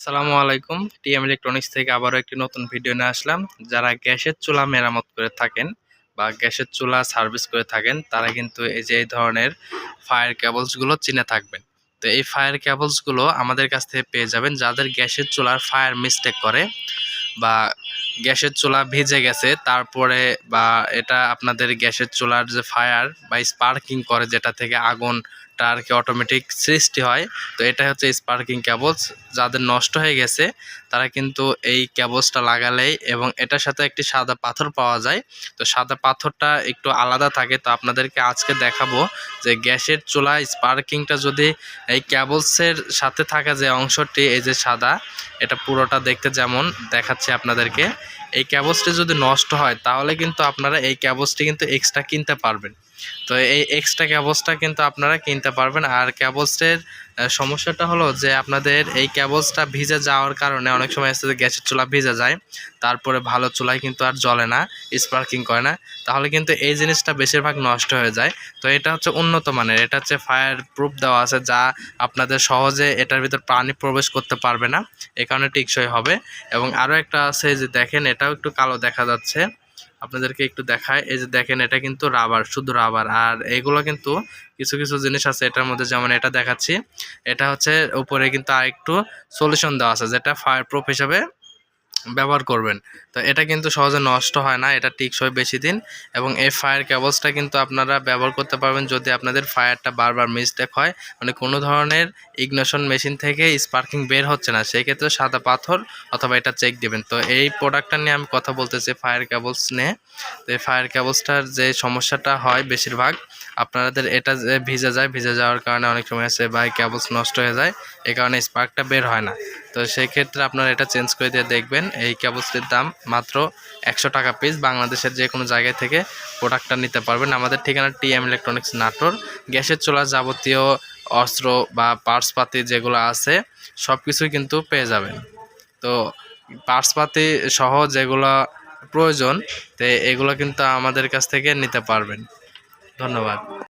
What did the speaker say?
আসসালামু আলাইকুম। TM electronics থেকে আবারও একটি নতুন ভিডিও নিয়ে আসলাম। যারা গ্যাসের চুলা মেরামত করে থাকেন বা গ্যাসের চুলা সার্ভিস করে থাকেন তারা কিন্তু এই ধরনের ফায়ার কেবলসগুলো চিনে থাকবেন। তো এই ফায়ার কেবলসগুলো আমাদের কাছ থেকে পেয়ে যাবেন যাদের গ্যাসের চুলার ফায়ার মিস্টেক করে বা গ্যাসের চুলা ভিজে গেছে তারপরে বা এটা আপনাদের গ্যাসের চুলার যে ফায়ার বা স্পার্কিং করে যেটা থেকে আগুনটা আর কি অটোমেটিক সৃষ্টি হয়। তো এটা হচ্ছে স্পার্কিং কেবলস। যাদের নষ্ট হয়ে গেছে তারা কিন্তু এই কেবলসটা লাগালেই এবং এটার সাথে একটি সাদা পাথর পাওয়া যায়। তো সাদা পাথরটা একটু আলাদা থাকে। তো আপনাদেরকে আজকে দেখাবো যে গ্যাসের চুলা স্পার্কিংটা যদি এই কেবলসের সাথে থাকা যে অংশটি এই যে সাদা, এটা পুরোটা দেখতে যেমন দেখাচ্ছি আপনাদেরকে, এই কেবলসটি যদি নষ্ট হয় তাহলে কিন্তু আপনারা এই কেবলসটি কিন্তু এক্সট্রা কিনতে পারবেন। তো এই এক্সট্রা কেবলসটা কিন্তু আপনারা কিনতে পারবেন। আর কেবলসের সমস্যাটা হলো যে আপনাদের এই কেবলসটা ভিজে যাওয়ার কারণে অনেক সময় আছে যে গ্যাসের চুলা ভিজে যায়, তারপরে ভালো চুলায় কিন্তু আর জ্বলে না, স্পার্কিং করে না, তাহলে কিন্তু এই জিনিসটা বেশিরভাগ নষ্ট হয়ে যায়। তো এটা হচ্ছে উন্নত মানের, এটা হচ্ছে ফায়ার প্রুফ দেওয়া আছে যা আপনাদের সহজে এটার ভিতর পানি প্রবেশ করতে পারবে না, এই কারণে টেকসই হবে। এবং আরও একটা আছে যে দেখেন, এটাও একটু কালো দেখা যাচ্ছে, আপনাদেরকে একটু দেখায়। এই যে দেখেন, এটা কিন্তু রাবার, শুধু রাবার। আর এগুলো কিন্তু কিছু কিছু জিনিস আছে এটার মধ্যে, যেমন এটা দেখাচ্ছি, এটা হচ্ছে উপরে কিন্তু আরেকটু সলিউশন দেওয়া আছে যেটা ফায়ার প্রুফ হিসাবে ব্যবহার করবেন। তো এটা কিন্তু সহজে নষ্ট হয় না, এটা টিকসই বেশি দিন। এবং এই ফায়ার কেবলসটা কিন্তু আপনারা ব্যবহার করতে পারবেন যদি আপনাদের ফায়ারটা বারবার মিস্টেক হয়, মানে কোনো ধরনের ইগনিশন মেশিন থেকে স্পার্কিং বের হচ্ছে না, সেই ক্ষেত্রে সাদা পাথর অথবা এটা চেক দিবেন। তো এই প্রোডাক্টটা নিয়ে আমি কথা বলতেছি, ফায়ার কেবলস নিয়ে। তো এই ফায়ার কেবলসটার যে সমস্যাটা হয় বেশিরভাগ আপনাদের এটা যে ভিজে যায়, ভিজে যাওয়ার কারণে অনেক সময় আছে বা কেবলস নষ্ট হয়ে যায়, এই কারণে স্পার্কটা বের হয় না। তো সেই ক্ষেত্রে আপনারা এটা চেঞ্জ করে দিয়ে দেখবেন। এই কেবলসটির দাম মাত্র 100 টাকা পিস। বাংলাদেশের যে কোনো জায়গায় থেকে প্রোডাক্টটা নিতে পারবেন। আমাদের ঠিকানা টিএম ইলেকট্রনিক্স, নাটোর। গ্যাসের চুলা যাবতীয় অস্ত্র বা পার্টসপাতি যেগুলো আছে সব কিছুই কিন্তু পেয়ে যাবেন। তো পার্টসপাতি সহ যেগুলো প্রয়োজন, তো এগুলো কিন্তু আমাদের কাছ থেকে নিতে পারবেন। ধন্যবাদ।